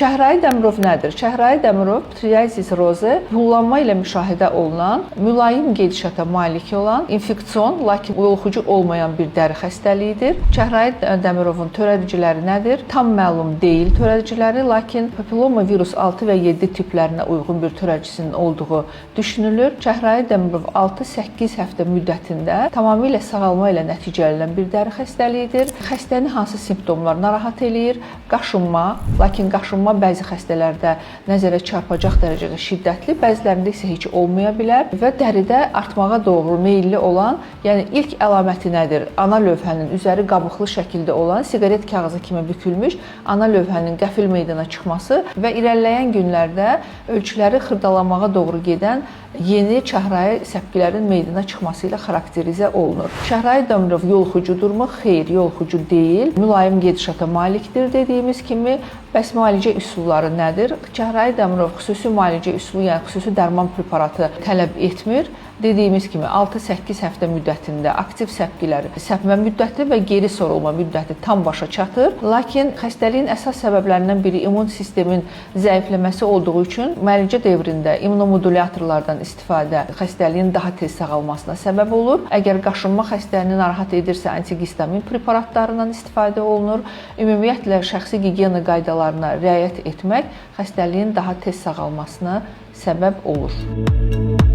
Çəhrayı Dəmirov nədir? Çəhrayı Dəmirov psoriasis roze bullanma ilə müşahidə olunan, mülayim gedişata malik olan, infeksion, lakin yoluxucu olmayan bir dəri xəstəliyidir. Çəhrayı Dəmirovun törədiciləri nədir? Tam məlum deyil törədiciləri, lakin papilloma virus 6 və 7 tiplərinə uyğun bir törədicisinin olduğu düşünülür. Çəhrayı Dəmirov 6-8 həftə müddətində tamamilə sağalma ilə nəticələnən bir dəri xəstəliyidir. Xəstəni hansı simptomlar narahat eləyir? Qaşınma, lakin qaşınma bəzi xəstələrdə nəzərə çarpacaq dərəcədə şiddətli, bəzilərində isə heç olmaya bilər və dəridə artmağa doğru meylli olan, yəni ilk əlaməti nədir? Ana lövhənin üzəri qabıqlı şəkildə olan, siqaret kağızı kimi bükülmüş ana lövhənin qəfil meydana çıxması və irəliləyən günlərdə ölçüləri xırdalanmağa doğru gedən yeni çəhrayı səpkilərin meydana çıxması ilə xarakterizə olunur. Çəhrayı Dəmirov yoluxucudurmu? Xeyr, yoluxucu deyil. Mülayim gedişata malikdir dediyimiz kimi. Bəs müalicə üsulları nədir? Çəhrayı Dəmirov xüsusi müalicə üsulu, yəni xüsusi dərman preparatı tələb etmir. Dediyimiz kimi 6-8 həftə müddətində aktiv səpkilər səpmə müddəti və geri sorulma müddəti tam başa çatır. Lakin xəstəliyin əsas səbəblərindən biri immun sistemin zəifləməsi olduğu üçün müalicə dövründə immunomodulyatorlardan istifadə xəstəliyin daha tez sağalmasına səbəb olur. Əgər qaşınma xəstəni narahat edirsə, antihistamin preparatlarından istifadə olunur. Ümumiyyətlə şəxsi gigiyena qaydalarına riayət etmək xəstəliyin daha tez sağalmasına səbəb olur.